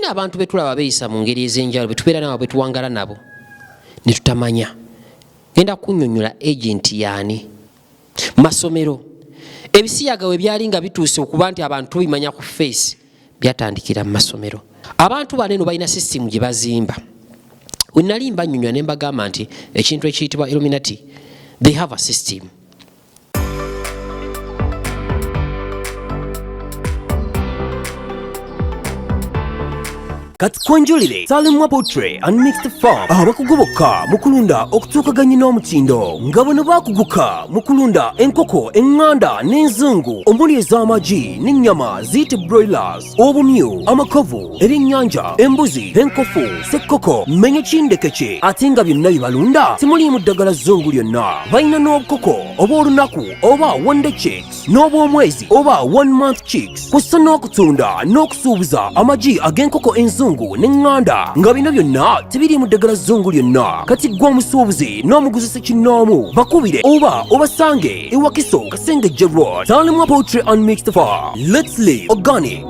tulina abantu betulaba beeyisa mu ngeri ez'enjawulo betubeera nabo betuwangala nabo ne tutamanya. Genda kunnyonnyola agenti yaani. Masomero ebisiyaga we byali nga bituuse okuba nti abantu bimanya ku face byatandikira mu masomero. Abantu bano eno balina system gye bazimba. We nali mbannyonnyola ne mbagamba nti ekintu ekiyitibwa Illuminati, they have a system. Katkonjolire Salimwa Poultry and Mixed Farm abakugoboka mukulunda okutuukaganya n'omutindo nga bano bakuguka mukulunda enkoko enganda n'enzungu omuli ez'amagi n'ennyama ziyite broilers, obumyu, amakovu, ebyennyanja, embuzi, enkofu, ssekkoko, menye kindekeke ate nga byonna bibalunda simuliimu ddagala zzungu lyonna. Balina n'obukoko obw'olunaku oba one day chicks n'obw'omwezi oba 1 month chicks kussa n'okutunda n'okusuubuza amagi ag'enkoko enzungu n'enganda nga bino byonna tebiri mu ddagala zzungu lyonna. Kati gwe omusuubuzi n'omuguzisa kinnoomu bakubire oba obasange e Wakiso Kasengejje Road, Salimwa Poultry and Mixed Farm. Let's live organic.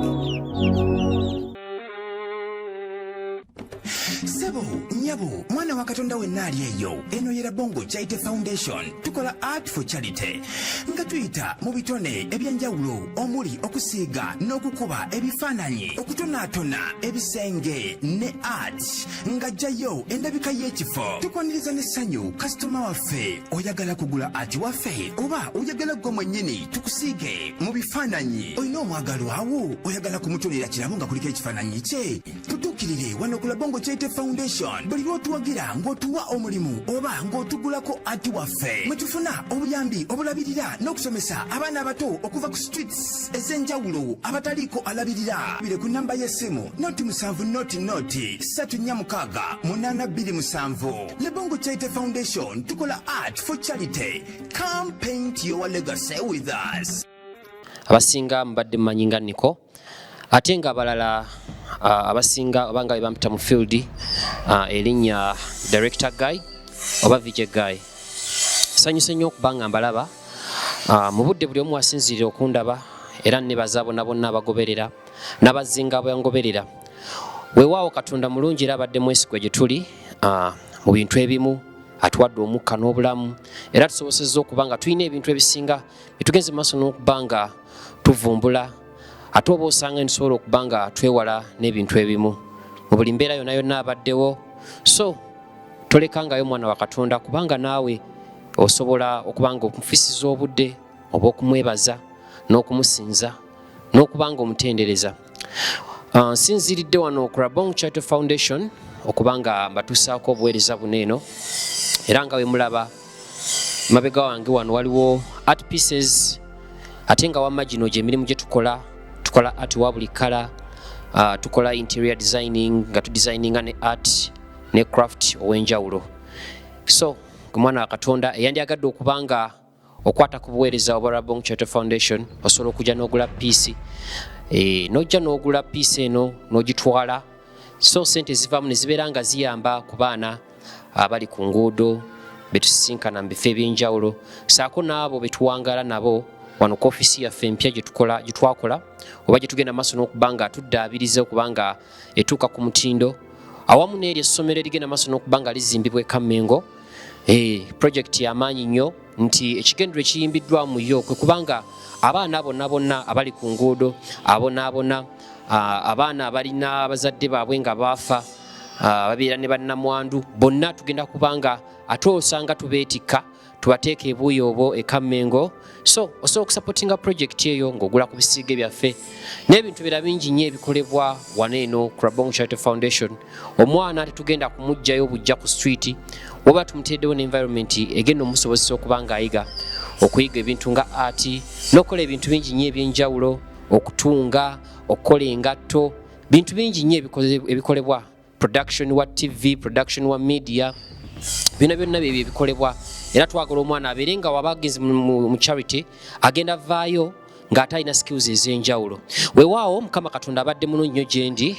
Sebo, nyabo, mwana wa Katonda wenna ali eyo. Eno yera Bongo Charity Foundation. Tukola art for charity. Nga tuyita mu bitone ebyenjawulo omuli okusiiga n'okukuba ebifaananyi, okutonaatona ebisenge ne art. Nga jjayo endabika y'ekifo. Tukwaniriza n'essanyu kasitoma waffe oyagala kugula art waffe oba oyagala gwe mwennyini tukusiige mu bifaananyi. Olina omwagalo awo oyagala kumutonera kirabo nga kuliko ekifaananyi kye. Tutuukirire wano ku Bongo Charity Foundation. Buli lw'otuwagira ng'otuwa omulimu oba ng'otugulako ati waffe mwe tufuna obuyambi obulabirira n'okusomesa abaana abato okuva ku streets ez'enjawulo abataliiko alabirira. Bire ku nnamba y'essimu noti 7 noti 346 827. Le Bongo Charity Foundation tukola art for charity. Come paint your legacy with us. Abasinga mbadde mmanyi nga Niko ate nga abalala abasinga abanga bampita mu field erinnya director guy oba VJ guy. Sanyuse nnyo okubanga mbalaba mu budde buli omu asinzirira okundaba era nebaza bonna bonna abagoberera n'abazinga abangoberera. Weewaawo Katonda mulungi era abadde mwesigwa gye tuli mu bintu ebimu atuwadde omukka n'obulamu era tusobosezza okuba nga tulina ebintu ebisinga bitugenze mu maaso n'okuba nga tuvumbula ate oba osanga ntusobola okuba nga twewala n'ebintu ebimu mu buli mbeera yonna yonna abaddewo. So tolekangayo mwana wa Katonda kubanga naawe osobola okuba nga omufisiza obudde oba okumwebaza n'okumusinza n'okuba nga omutendereza. Nsinziridde wano ku Bongo Charity Foundation okuba nga mbatuusaako obuweereza buno eno era nga we mulaba mabega wange wano waliwo art pieces ate nga wamma gino gye emirimu gye tukola art wa buli kala. Tukola interior designing nga tudesigninga ne art ne craft ow'enjawulo. So mwana wa Katonda eyandyagadde okubanga okwata ku buweereza obwa Bongo Charity Foundation osobola okujja n'ogula piisi n'ojja n'ogula piisi eno n'ogitwala. So sente zivaamu ne zibeera nga ziyamba ku baana abali ku nguudo betusisinkana mu bifo ebyenjawulo saako n'abo betuwangala nabo wano ku ofisi yaffe empya gye twakola oba gye tugenda maaso n'okuba nga tuddaabiriza okuba nga etuuka ku mutindo awamu n'eri essomero erigenda maaso n'okuba nga lizimbibwa e Kamengo. Project y'amaanyi nnyo nti ekigendero ekiyimbiddwa mu yo kwe kubanga abaana bonna abali ku nguudo abonaabona abaana abalina abazadde baabwe nga baafa babeera ne bannamwandu bonna tugenda kubanga ate osanga tubeetikka tubateeka ebuuyo obwo e Kamengo. So osobola okusupportinga project eyo ng'ogula ku bisiige byaffe n'ebintu bira bingi nnyo ebikolebwa wano eno ku Bongo Charity Foundation. Omwana tetugenda kumugjayo bujja ku street oba tumuteeddewo n'environment egenda omusobozesa okuba ng'ayiga okuyiga ebintu nga art n'okukola ebintu bingi nnyo ebyenjawulo okutunga okukola engatto bintu bingi nnyo ebikolebwa production wa TV production wa media byonna bye bikolebwa era twagala omwana abeere nga wabagenzi mu charity agenda vaayo ng'ate alina skills ez'enjawulo. Weewaawo Mukama Katonda abadde mulungi nnyo gye ndi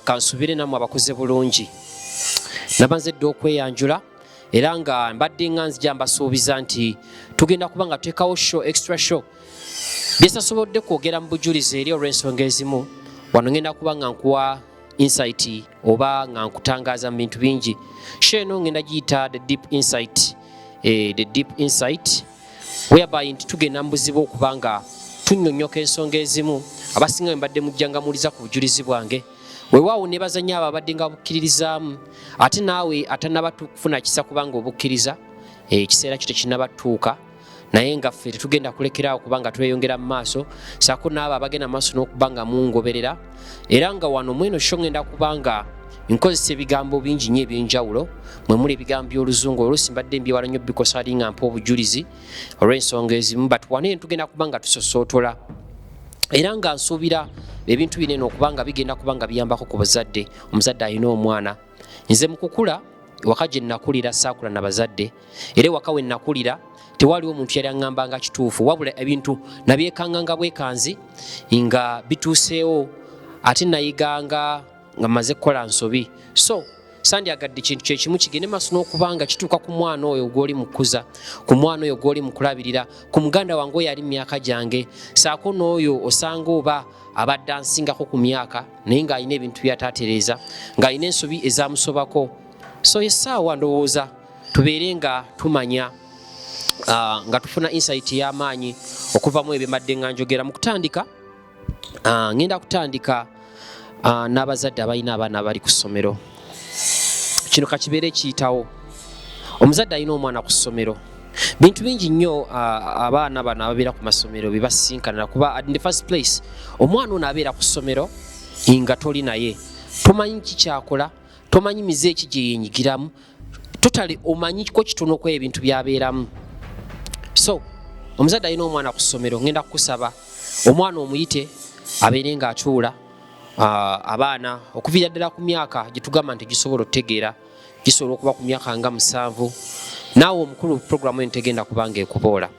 kansubire nammwe abakoze bulungi. Nabanze dde okweyanjula era nga mbadde nga nzija mbasuubiza nti tugenda kuba nga tuteekawo show extra show bye sasobodde kwogera mu bujulizi eri olw'ensonga ezimu wano ngenda kuba nga nkuwa insight oba nga nkutangaza mu bintu bingi. Show eno ngenda giyita the deep insight whereby nti tugenda mbuzibwa okubanga tunnyonnyoka ensonga ezimu abasinga mbadde mujjanga muliza ku bujulizi bwange. Weewaawo ne bazanya abo abadde nga bukkiririzaamu ate naawe atanaba kufuna kisa kubanga obukkiriza ekiseera kyo tekinnabatuuka naye nga ffe tetugenda kulekeraawo kubanga tweyongera mu maaso saako n'abo abagenda maaso n'okubanga mungoberera era nga wano mweno sho ngenda kubanga nkozesa ebigambo bingi nnyo eby'enjawulo mwe muli ebigambo by'oluzungu oluusi mbadde mbyewala nnyo because ali nga mpa obujulizi olw'ensonga ezimu but wano tugenda kubanga tusosootola era nga nsuubira ebintu binene okubanga bigenda kubanga biyambako ku bazadde. Omuzadde alina omwana, nze mu kukula waka gye nakulira saakula na bazadde era waka we nakulira tewaliwo omuntu yali aŋŋambanga kituufu wabula ebintu nabyekanganga bwekanzi nga bituuseewo ate nayiganga nga maze kukola nsobi. So sandyagadde kintu kyekimu kigende maaso n'okubanga kituuka ku mwana oyo gw'oli mukuza, ku mwana oyo gw'oli mukulabirira, ku muganda wange oyo ali mu myaka gyange saako n'oyo osanga oba abadde ansingako ku myaka naye ng'alina ebintu by'ataatereeza ng'alina ensobi ezaamusobako. So essaawa ndowooza tubeere nga tumanya nga tufuna insight y'amaanyi okuva mu ebyo mbadde nga njogera. Mu kutandika ngenda kutandika n'abazadde abalina abaana abali ku ssomero. Kino kakibeere kiyitawo. Omuzadde alina omwana ku ssomero. Bintu bingi nnyo abaana bano ababeera ku masomero bye basisinkanira kuba in the first place omwana ono abeera ku ssomero nga toli naye, tomanyi kikyakola, tomanyi mize eki gye yenyigiramu, totale omanyiko kitono ku ebintu byabeeramu. So omuzadde alina omwana ku ssomero, ngenda kukusaba omwana omuyite abeere ng'atuula abaana okuviira ddala ku myaka gye tugamba nti gisobola okutegeera, gisobola okuba ku myaka nga 7 naawe omukulu puroguramu eno tegenda kubanga ekuboola.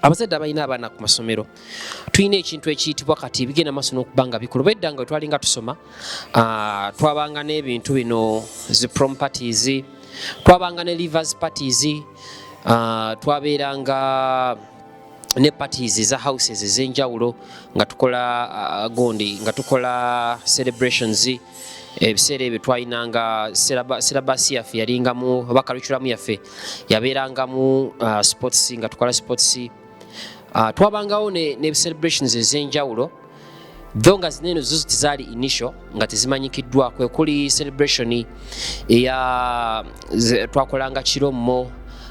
Abazadde abalina abaana ku masomero tulina ekintu ekiyitibwa kati bigenda maaso n'okubanga bikulu. Beddanga bwe twalinga tusoma twabanga n'ebintu bino zi prom parties, twabanga ne livers parties, twabeeranga ne parties za houses ez'enjawulo nga tukola gondi nga tukola celebrations. Ebiseera ebyo twayinanga syllabus yaffe yalingamu oba curriculum yaffe yabeerangamu sports nga tukola sports. Twabangawo ne celebrations ez'enjawulo dho nga zineno zo tizaali initial nga tezimanyikiddwa kwe kuli celebration eya twakolanga kirommo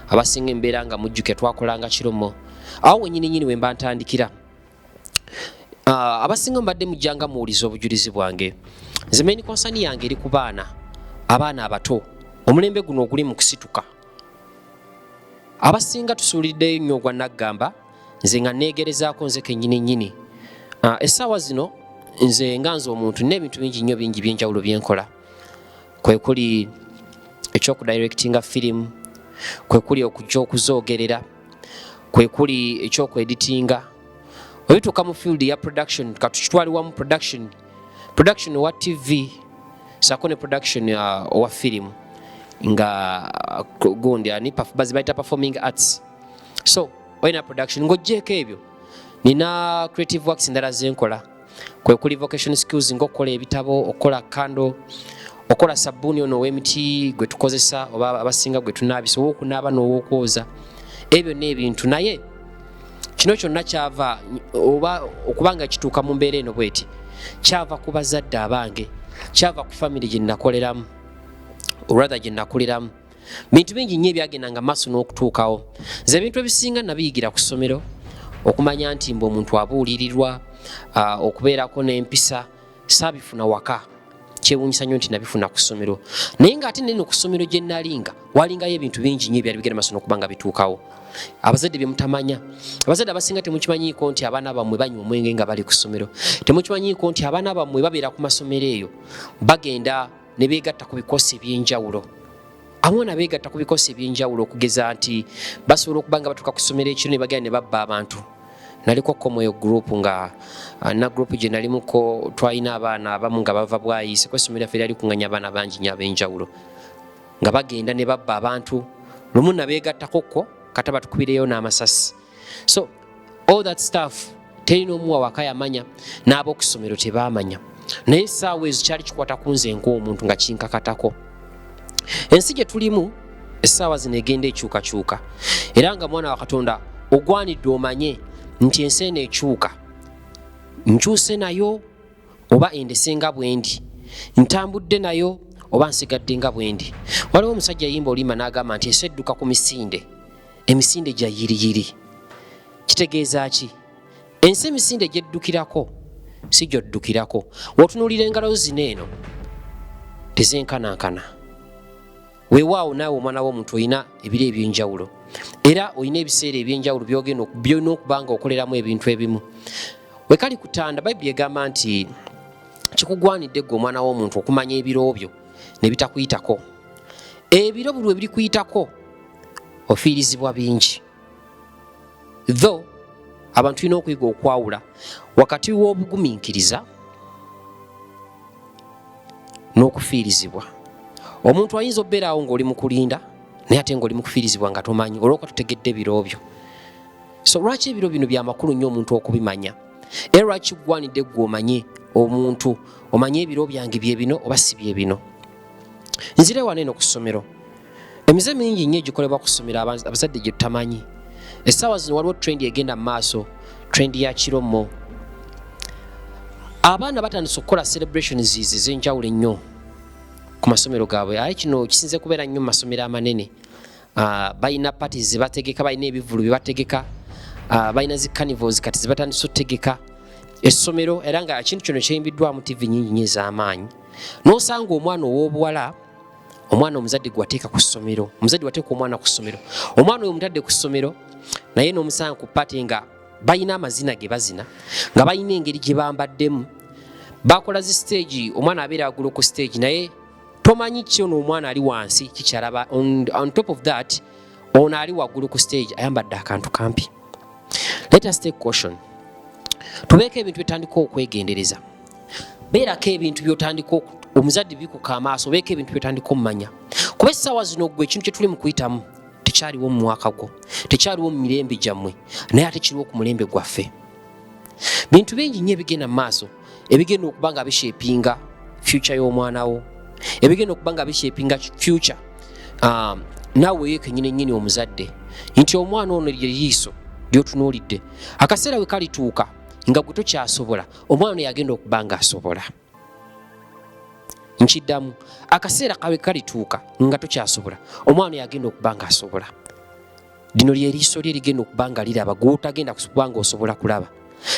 abasinga embeera nga mujjuke twakolanga kirommo awo wenyini we mba ntandikira. Abasinga mbadde mujjanga muwuliza obujulizi bwange. Nze main concern yange eri ku abaana abato omulembe guno oguli mu kusituka. Abasinga tusuuliddeyo nnyo ogwa naggamba nze nga neegerezaako nze kennyini. Essaawa zino nze nga nze omuntu n'ebintu bingi nnyo bingi by'enjawulo byenkola. Kwe kuli ekyokudirectinga firimu, kwe kuli okujja okuzoogerera, kwe kuli ekyokweditinga. Webituuka mu field ya production katukitwaliwamu production owa TV saako ne production owa firimu nga gundi bazibayita performing arts. So olina production ng'oggyeko ebyo nina creative works endala zenkola kwe kuli vocation skills ng'okukola ebitabo, okukola kando, okola sabbuuni ono ow'emiti gwe tukozesa oba abasinga gwe tunaabisa ow'okunaaba n'ow'okwoza. Ebyo n'ebintu naye kino kyonna kyava oba okubanga kituuka mu mbeera eno bweti kyava ku bazadde abange, kyava ku family gye nakoleramu rather gye nakuliramu. Bintu bingi nnyo ebyagendanga maaso n'okutuukawo. Nze ebintu ebisinga nabiyigira ku ssomero, okumanya nti mbu omuntu abuulirirwa, okubeerako n'empisa saabifuna waka. Kyewuunyisa nnyo nti nabifuna ku ssomero naye ng'ate neno ku ssomero gye nalinga walingayo ebintu bingi nnyo ebyali bigenda maaso n'okubanga bituukawo. Abazadde bye mutamanya, abazadde abasinga temukimanyiiko nti abaana bammwe banywa omwenge nga bali ku ssomero, temukimanyiiko nti abaana bammwe babeera ku masomero eyo bagenda ne beegatta ku bikosi eby'enjawulo. Abaana beegatta ku bikosi eby'enjawulo okugeza nti basobola okuba nga batuuka ku ssomero ekiro ne bagenda ne babba abantu. Naliko Komoyo group nga na group gye nalimuko twalina abaana abamu nga bava bwayise ku ssomero lyaffe lyali kunganya abaana bangi nnyo ab'enjawulo nga bagenda ne babba abantu lumu na beegattakokko kata batukubireyo n'amasasi. So all that stuff terina omuwa waka yamanya n'ab'oku ssomero tebaamanya. naye essaawa ezo kyali kikwata ku nze ng'omuntu nga kinkakatako. Ensi gye tulimu essaawa zino egenda ekyukakyuka, era nga mwana wa Katonda ogwanidde omanye nti ensi eno ekyuka. Nkyuse nayo oba endese nga bwendi, ntambudde nayo oba nsigadde nga bwendi. Waliwo omusajja yimba olima n'agamba nti ensi edduka ku misinde, emisinde gya yiriyiri. Kitegeeza ki? Ensi emisinde gyeddukirako si gy'oddukirako. W'otunuulira engalo zino eno tezenkanankana. Weewaawo naawe omwana w'omuntu olina ebiro eby'enjawulo, era olina ebiseera eby'enjawulo by'olina okuba nga okoleramu ebintu ebimu. We kali kutanda, Bayibuli egamba nti kikugwanidde ggwe omwana w'omuntu okumanya ebiro byo ne bitakuyitako. Ebiro buli we birikuyitako ofiirizibwa bingi. Though abantu tulina okuyiga okwawula wakati w'obugumiikiriza n'okufiirizibwa. Omuntu ayinza obbeerawo ng'oli mu kulinda naye ate ng'oli mu kufiirizibwa nga tomanyi olw'okuba tutegedde ebiro byo. So lwaki ebiro bino byamakulu nnyo omuntu okubimanya? Era lwaki kigwanidde ggwe omanye omuntu omanye ebiro byange bye bino oba si bye bino? Nzire wano eno ku ssomero, emize mingi nnyo egikolebwa ku ssomero abazadde gye tutamanyi. Essaawa zino waliwo trendi egenda mu maaso, trendi ya kirommo. Abaana batandise okukola celebrations ez'enjawulo ennyo ku masomero gaabwe. Aye kino kisinze kubeera nnyo mu masomero amanene. Balina parties ze bategeka, balina ebivulu bye bategeka, balina zi carnivals kati ze batandise otegeka. Essomero era nga ekintu kino kyeyimbiddwamu TV nnyingi nnyo ez'amaanyi. N'osanga omwana ow'obuwala, omwana omuzadde gwe wateeka ku ssomero, omuzadde wateeka omwana ku ssomero, omwana oyo omutadde ku ssomero naye n'omusanga ku pati nga balina amazina ge bazina, nga balina engeri gye bambaddemu, bakola zi stage, omwana abeera agulu ku stage naye tomanyi kyo n'omwana ali wansi kikyalaba. On top of that, ono ali waggulu ku stage ayambadde akantu kampi. Let us take caution. Tubeeko ebintu byetandika okwegendereza. Beerako ebintu byotandika omuzadde bikuka amaaso, beeko ebintu byotandika omumanya. Kuba essaawa zino gwe ekintu kye tuli mu kuyitamu tekyaliwo mu mwaka gwo, tekyaliwo mu mirembe gyammwe, naye ate kiriwo ku mulembe gwaffe. Bintu bingi nnyo ebigenda mu maaso, ebigenda okuba nga bishapinga future y'omwana wo, ebigenda okuba nga bishapinga future naawe yeeko ennyini omuzadde, nti omwana ono lye liiso ly'otunuulidde. Akaseera we kalituuka nga gwe tokyasobola, omwana ono yagenda okuba nga asobola. Nkiddamu, akaseera kawe kalituuka nga tokyasobola, omwana ono yagenda okuba nga asobola. Lino lye liiso lye ligenda okuba nga liraba gw'otagenda kuba nga osobola kulaba.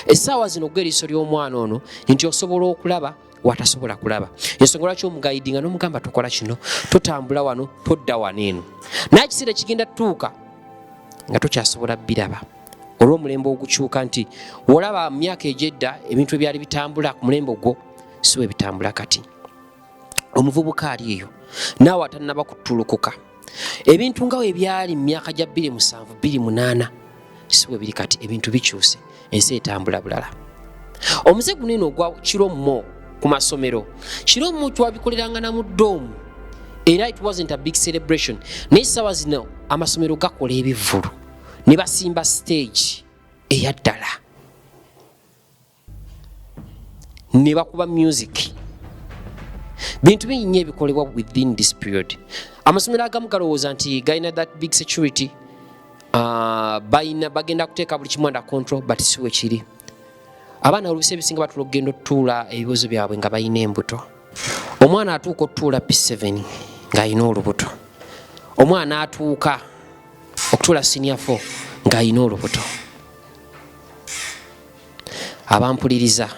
Essaawa zino gwe eriiso ly'omwana ono nti osobola okulaba watasobola kulaba. Ensonga lwaki omugayidinga n'omugamba tukola kino, totambula wano, todda wano eno. Naye ekiseera kigenda tutuuka nga tokyasobola biraba. Olw'omulembe ogukyuka nti olaba mu myaka egy'edda ebintu ebyali bitambula ku mulembe ogwo si we bitambula kati. Omuvubuka ali eyo naawe atannaba kutulukuka. Ebintu nga we byali mu myaka gya 2007 2008 si we biri kati. Ebintu bikyuse, ensi etambula bulala. Omuze guno eno ogwa kirommo ku masomero, kirommo twabikoleranga na mu ddoomu era it wasn't a big celebration. Naye essaawa zino amasomero gakola ebivvulu ne basimba stage eya ddala ne bakuba music. Bintu bingi nnyo ebikolebwa within this period. Amasomero agamu galowooza nti galina that big security, bagenda kuteeka buli kimu under control, but si we kiri. Abaana oluusi ebisinga batula okugenda otutuula ebibuuzo byabwe nga balina embuto. Omwana atuuka otutuula P7 ng'alina olubuto. Omwana atuuka okutuula senior 4 ng'alina olubuto. Abampuliriza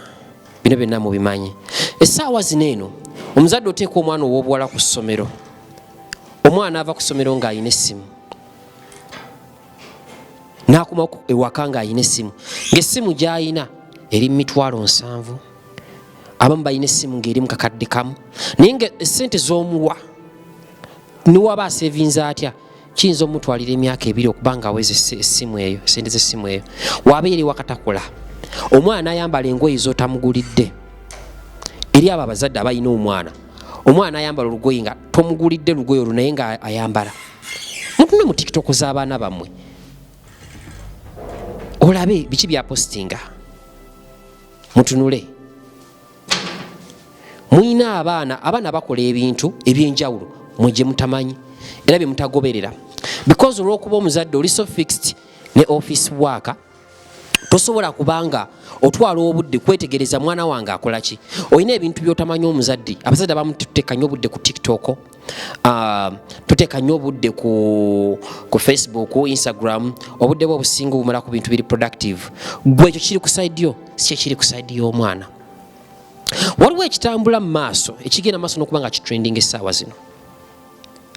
bino byonna mubimanyi. Essaawa zino eno omuzadde oteeka omwana ow'obuwala ku ssomero, omwana ava ku ssomero ng'alina essimu, n'akoma ewaka ng'alina essimu, ng'essimu gy'alina eri mu 7,000. Abamu balina essimu ng'eri mu kakadde kamu, naye nga essente z'omuwa niwaba asevinza atya kiyinza omutwalira emyaka 2 okuba nga aweze essimu eyo, sente z'essimu eyo. Waba eri wakatakola omwana ayambala engoye z'otamugulidde. Eri abo abazadde abalina omwana ayambala olugoye nga tomugulidde lugoye olwo naye nga ayambala. Mutunule mu TikTok z'abaana bammwe olabe biki bya postinga, mutunule. Muina abaana bakola ebintu ebyenjawulo muje mutamanyi era bye mutagoberera because olw'okuba omuzadde oli so fixed ne office worker tosobola kubanga otwala obudde kwetegereza mwana wange akola ki. Olina ebintu by'otamanyi omuzadde. Abazadde abamu tuteeka nnyo obudde ku TikTok, tuteeka nnyo obudde ku Facebook, Instagram, obudde bwo obusinga bumala ku bintu biri productive. Gwe ekyo kiri ku side yo, si kiri ku side y'omwana. Waliwo ekitambula mu maaso ekigenda maaso n'okuba nga kitrending essaawa zino.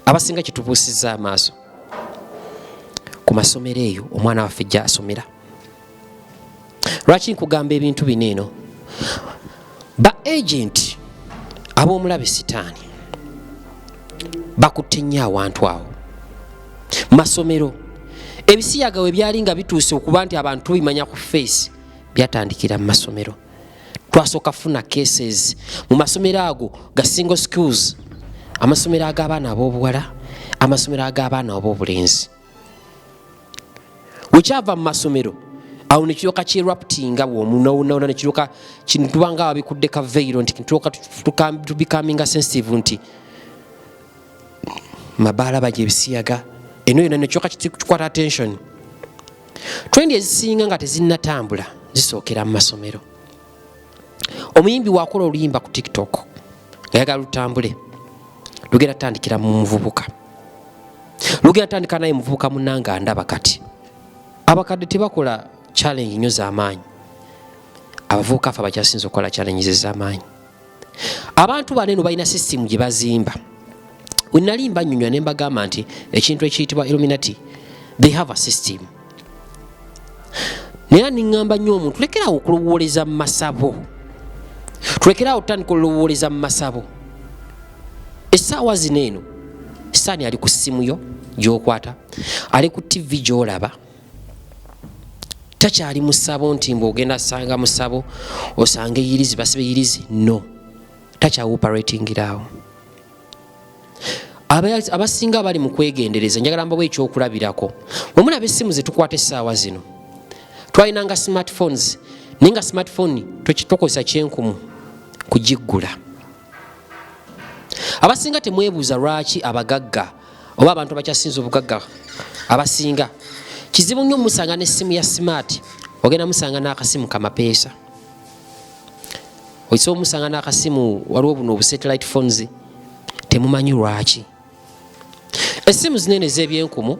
Abasinga kitubuusizza amaaso ku masomero eyo omwana waffe jja asomera. Lwaki nkugamba ebintu bino eno? Ba agent ab'omulabe sitaani bakutte nnyo awantu awo. Masomero ebisiyaga we byali nga bituuse okuba nti abantu bimanya ku face byatandikira mu masomero. Twasooka funa cases mu masomero ago ga single schools, amasomero ag'abaana ab'obuwala, amasomero ag'abaana ab'obulenzi. Wekyava mu masomero awo nekiroka kyeruptinga bw'omunaawunaawuna nekiroka kintuba abikudde ka veiro nti kinturoka tubicaminga sensitive nti mabaala baje ebisiyaga eno yona nekiroka kikwata attention. Trend ezisinga nga tezinnatambula zisookera mu masomero. Omuyimbi wakola oluyimba ku TikTok ngayagala lutambule lugenda tandikira mu muvubuka, lugenda tandika naye muvubuka munnanga andaba kati. Abakadde tebakola challenge nnyo z'amaanyi, abavubuka afe abakyasinza okukola challenge z'amaanyi. Abantu baneno balina system gye bazimba. We nalimba nnyonnyola ne mbagamba nti ekintu ekiyitibwa Illuminati, they have a system. Naye niŋŋamba nnyo omuntu tulekeraawo okulowooleza mu masabo, tulekeraawo tutandika olowooleza mu masabo. Essaawa zino eno sitaani ali ku ssimu yo gy'okwata, ali ku TV gy'olaba. Takyali mu ssabo nti mbw'ogenda asanga mu ssabo osanga eyirizi basibe eyirizi. No, takyawa operatingiraawo. Abasinga bali mu kwegendereza njagala mbawo ekyokulabirako. Bwe mulaba essimu ze tukwata essaawa zino, twalinanga smartphones naye nga smartphone tukozesa kyenkumu kugiggula. Abasinga temwebuuza lwaki abagagga oba abantu abakyasinza obugagga abasinga kizibu nnyo musanga n'essimu ya smart, ogenda musanga n'akasimu kamapeesa, oyisobola musanga n'akasimu waliwo buno obusatellite phones, temumanyi lwaki. Essimu zinene ez'ebyenkumu,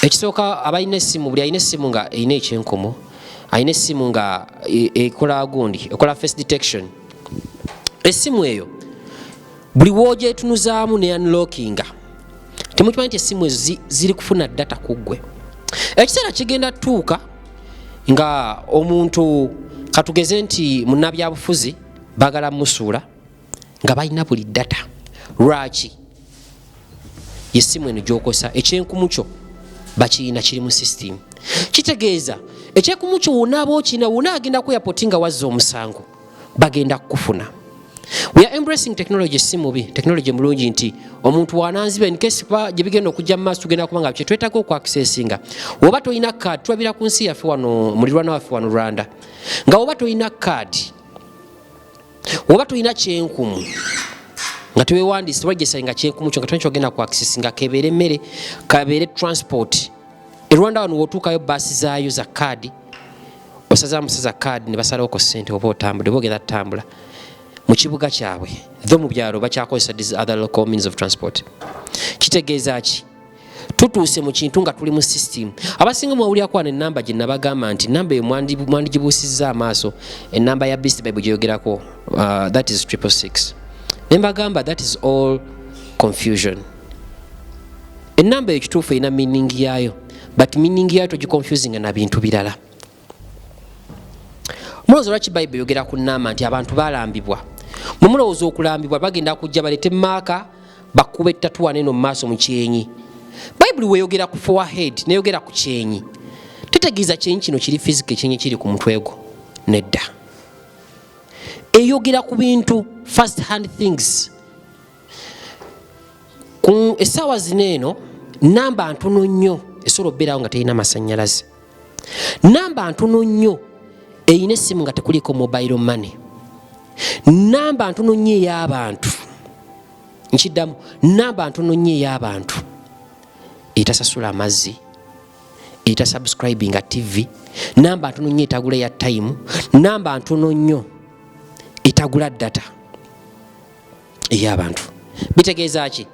ekisooka abalina essimu, buli alina essimu nga erina ekyenkumu, alina essimu nga ekola gundi, ekola face detection. Essimu eyo buli w'ogyetunuzaamu ne unlockinga, temukimanyi nti essimu ezo ziri kufuna data ku ggwe. Ekiseera kigenda tuuka nga omuntu katugeze nti munnabyabufuzi baagala musuula nga balina buli data. Lwaki? Yessimu eno gy'okosa, ekyenkumu kyo bakiyina kiri mu system. Kitegeeza ekyenkumu kyo wonaaba okina wona agenda ku airport nga wazza omusango bagenda kukufuna. We are embracing technology. Essimu bi technology mulungi nti omuntu wananziba in case gye bigenda okujja mu maaso tugenda kubanga kye twetaaga okwaccessinga. Oba toyina card, tulabira ku nsi yaffe wano mulirwana waffe wano Rwanda, nga oba toyina card, oba toyina kyenkumu nga tewewandiise register nga kyenkumu kyo nga tolina kyogenda kwaccessinga, kebeere emmere, kabeere transport. E Rwanda wano wootuukayo baasi zaayo za card, osazaamu za card ne basalawo ko ssente oba otambudde bogenda tutambula mu kibuga kyabwe, tho mu byalo bakyakozesa these other local means of transport. Kitegeeza ki? Tutuuse mu kintu nga tuli mu system. Abasinga mwawulirako wano ennamba gye nabagamba nti ennamba eyo mwandigibuusizza amaaso, ennamba ya Beast Bible gyeyogerako, that is 666. Ne mbagamba that is all confusion. Ennamba eyo kituufu erina meaning yaayo, but meaning yaayo togiconfusinga na bintu birala. Mulowooza lwaki Bible yogera ku nnamba nti abantu balambibwa? Mwe mulowooza okulambibwa bagenda kujja balete maaka bakuba ettatuwa neno mu maaso mu kyenyi. Bible weeyogera ku forehead neyogera ku kyenyi. Tetegeeza kyenyi kino kiri physical, kyenyi kiri ku mutwe gwo. Nedda. Eyogera ku bintu first hand things. Ku essaawa zino eno nnamba ntono nnyo esobola okubeerawo nga terina masannyalaze. Nnamba ntono nnyo eyina essimu nga tekuliko mobile money. namba ntono nnyo ey'abantu nkiddamu namba ntono nnyo ey'abantu etasasula amazzi etasubscribinga TV namba ntono nnyo etagula ya time namba ntono nnyo etagula data ey'abantu bitegeeza ki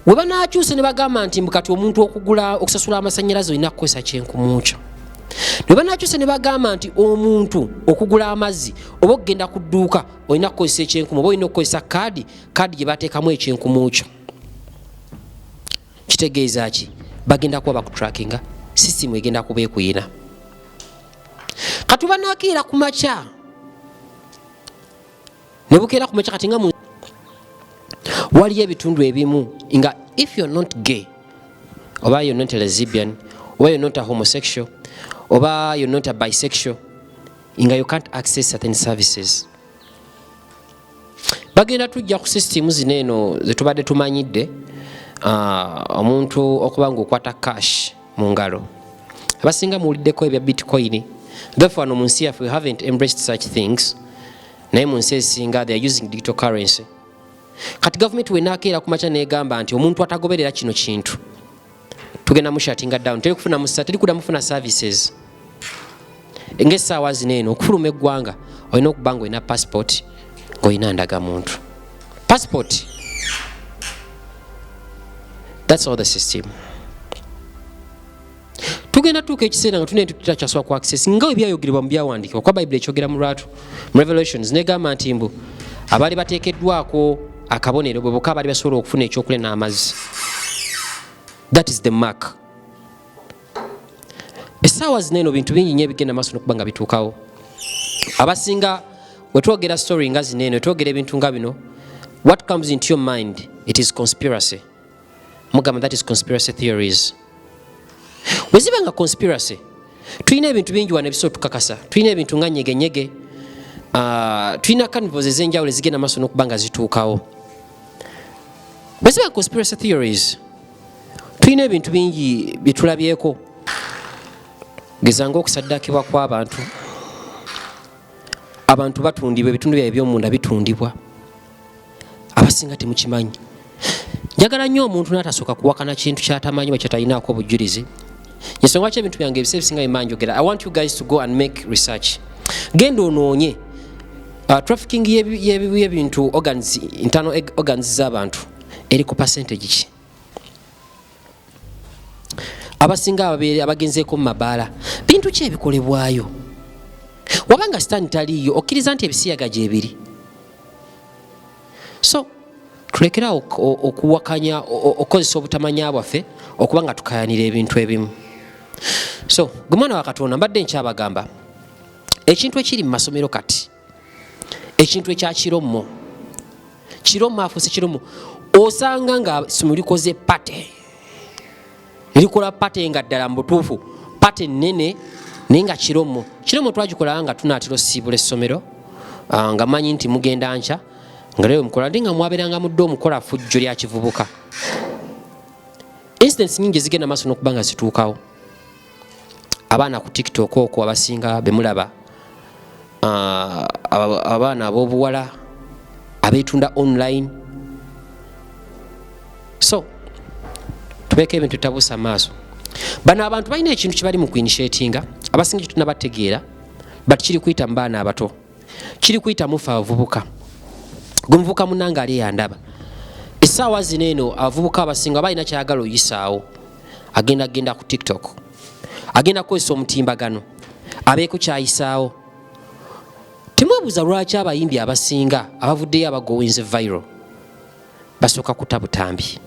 we banaakyuse ne bagamba nti kati omuntu okusasula amasannyalaze olina kukozesa kyenkumuukyo ne banaakyuse ne bagamba nti omuntu okugula amazzi oba okugenda ku dduuka olina kukozesa ekyenkumu oba olina okukozesa kaadi gye bateekamu ekyenkumuukyo kitegeeza ki bagenda kuba bakutrackinga sisitimu egenda kuba ekuyina kati banaakeera ku makya ne bukeera ku makya kati nga waliyo ebitundu ebimu nga if you're not gay oba you're not a lesbian oba you're not a homosexual oba you're not a bisexual nga you can't access certain services. Bagenda tujja ku system zino eno zetubadde tumanyidde omuntu okuba ng'okwata cash mu ngalo abasinga muwuliddeko ebya bitcoin therefore no mu nsi yaffe we haven't embraced such things naye mu nsi ezisinga they are using digital currency. Kati government wenaakeera ku makya negamba nti omuntu atagoberera kino kintu tugenda mu shutting down teri kufuna musa teri kuda mufuna services ng'essaawa zino eno okufuluma eggwanga olina okuba ng'olina passport ng'olina ndagamuntu passport. That's all the system. Tugenda tuuka ekiseera nga tulina tutakyasooka ku access nga ebyayogerebwa mu byawandiikibwa kwa Bible ekyogera mu lwatu mu Revelations negamba nti mbu abaali bateekeddwako akabonero bwe bokka abaali basobola okufuna ekyokulya n'amazzi. That is the mark. Essaawa zino eno bintu bingi nnyo ebigenda maaso n'okuba nga bituukawo. Abasinga we twogera story nga zino eno twogera ebintu nga bino what comes into your mind it is conspiracy. Mugamba that is conspiracy theories. Weziba nga conspiracy tulina ebintu bingi wano ebisobola tukakasa tulina ebintu nga nyegenyege tulina carnivals ez'enjawulo ezigenda maaso n'okuba nga zituukawo. Weziba conspiracy theories tulina ebintu bingi byetulabyeko gezanga okusaddakibwa kw'abantu abantu batundibwa ebitundu byabwe by'omunda bitundibwa abasinga temukimanyi. Njagala nnyo omuntu n'atasooka kuwakana kintu ky'atamanyi bwe kyatalinaako obujulizi. Ensonga lwaki ebintu byange ebiseera ebisinga bimanjogera I want you guys to go and make research. Genda onoonye trafficking y'ebintu organs internal organs z'abantu eri ku percentage ki. Abasinga abagenzeeko mu mabaala bintu ki ebikolebwayo wabanga sitaani taliiyo okkiriza nti ebisiyaga gyebiri. So tulekera okuwakanya okukozesa obutamanya bwaffe okuba nga tukayanira ebintu ebimu. So gwe mwana wa Katonda mbadde nkyabagamba ekintu ekiri mu masomero kati ekintu ekya kirommo afuuse kirommo osanga nga essomero likoze pate likola pate nga ddala mu butuufu pate nnene naye nga kirommo twagikola nga tunaatera osiibula essomero nga manyi nti mugenda nkya nga leero mukola ndi nga mwabeeranga mudde omukola fujjo lya kivubuka. Incidents nyingi zigenda maaso n'okuba nga zituukawo. Abaana ku TikTok okwo abasinga be mulaba abaana ab'obuwala abeetunda online. So tubeeko ebintu tutabuusa maaso. Bano abantu balina ekintu kye bali mu kuinishetinga abasinga kye tunabategeera but kiri kuyita mu baana abato kiri kuyita mufe abavubuka. Gwe muvubuka munnange ali yandaba essaawa zino eno abavubuka abasinga balina kyayagala oyisaawo agenda ku TikTok agenda kukozesa omutimbagano abeeko kyayisaawo. Temwebuuza lwaki abayimbi abasinga abavuddeyo abagowinze viral basooka kuta butambi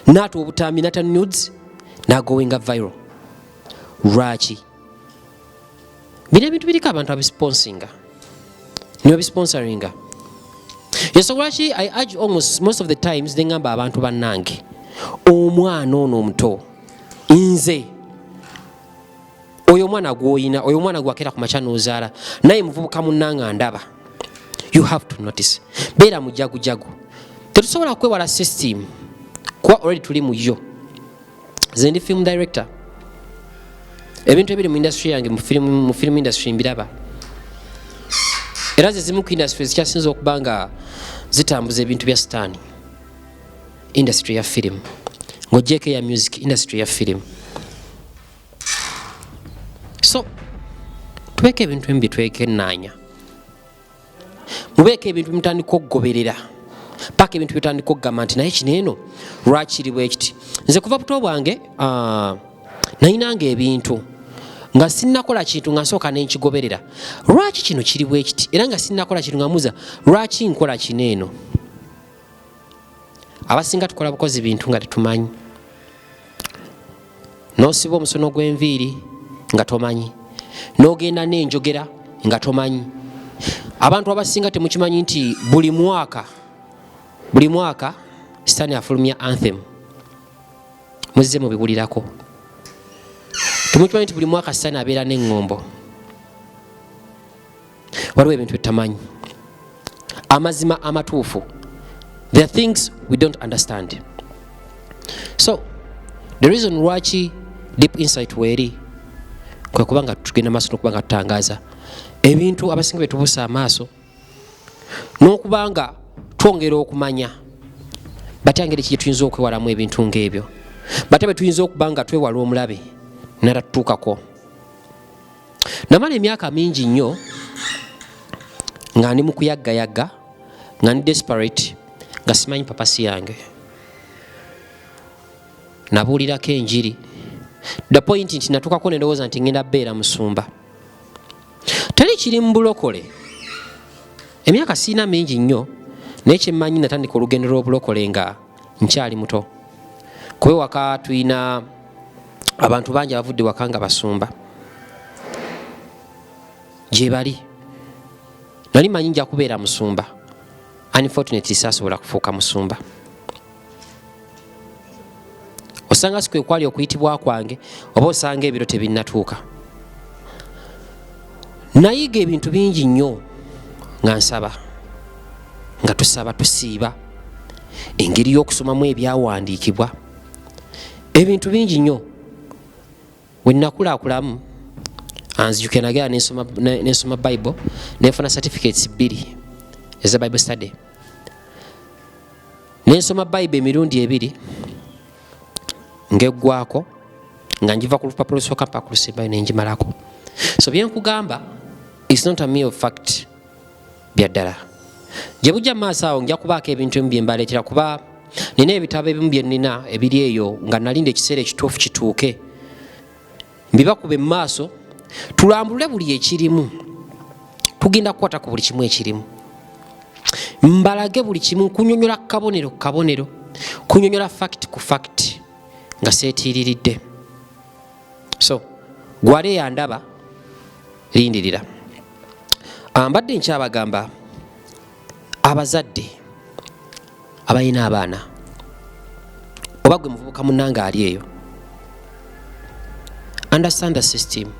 naata obutambi nata nudes nagowinga viral. Lwaki? Bino ebintu biriko abantu abisponsinga sponsoringa. Yes, lwaki I urge almost most of the times ngamba abantu bannange omwana ono omuto nze oyo mwana gwoyina oyo mwana gwakera ku makya n'ozaala naye muvubuka munnanga ndaba. You have to notice beera mujagujagu tetusobola kwewala system kuba already tuli mu yo. Nze ndi film director ebintu ebiri mu industry yange mu film industry mbiraba era ze zimu ku industries kyasinza okuba nga zitambuza ebintu bya sitaani. Industry ya film ng'ogyeko ya music, industry ya film. So tubeeko ebintu ebimu byetwekennaanya, mubeeko ebintu bimutandika okugoberera paka ebintu byetandika okugamba nti naye kino eno lwaki kiri bwe kiti. Nze kuva buto bwange nayinanga ebintu nga sinnakola kintu nga nsooka nenkigoberera, lwaki kino kiri bwe kiti, era nga sinnakola kintu nga muza lwaki nkola kino eno. Abasinga tukola bukozi bintu nga tetumanyi. N'osiba omusono gw'enviiri nga tomanyi, n'ogenda n'enjogera nga tomanyi. Abantu abasinga temukimanyi nti buli mwaka sitaani afulumya anthem, muzze mubiwulirako. Temukimanyi nti buli mwaka sitaani abeera n'eŋŋombo. Waliwo ebintu byetamanyi, amazima amatuufu. There are things we don't understand. So the reason lwaki deep insight weeri kwe kuba nga tugenda maaso n'okuba nga tutangaaza ebintu abasinga betubuusa amaaso n'okuba nga twongera okumanya bati engeri ki tuyinza okwewalamu ebintu ng'ebyo, bati be tuyinza okuba nga twewala omulabe natatutuukako. Namala emyaka mingi nnyo nga ndi mu kuyaggayagga, nga ndi desperate, nga simanyi papasi yange. Nabuulirako enjiri the point nti natuukako nedowooza nti ngenda beera musumba. Tali kiri mu bulokole, emyaka siina mingi nnyo, naye kyemmanyi natandika olugendo lw'obulokole nga nkyali muto. Kuba waka tulina abantu bangi abavudde waka nga basumba. Gye bali nali manyi nja kubeera musumba, unfortunately saasobola kufuuka musumba. Osanga si kwe kwali okuyitibwa kwange, oba osanga ebiro tebinnatuuka. Nayiga ebintu bingi nnyo nga nsaba, nga tusaba tusiiba, engeri y'okusomamu ebyawandiikibwa, ebintu bingi nnyo. We nakulakulamu anzijukira nagera nensoma Bible, nenfuna certificates 2 eza Bible study. Nensoma Bible emirundi 2 ngeggwako nga njiva ku lupapula lusooka mpaka ku lusembayo nenjimalako. So byenkugamba is not a mere of fact, byaddala. Gye bujja maaso awo nja kubaako ebintu ebimu bye mbaleetera, kuba nina ebitabo ebimu bye nnina ebiri eyo nga nalinda ekiseera ekituufu kituuke mbibakube mu maaso tulambulule buli ekirimu. Tugenda kukwata ku buli kimu ekirimu, mbalage buli kimu, kunyonyola kabonero kabonero, kunyonyola fact ku fact nga seetiiriridde. So gwale yandaba lindirira. Mbadde nkyabagamba abazadde abalina abaana, oba gwe muvubuka munnanga ali eyo, understand the system.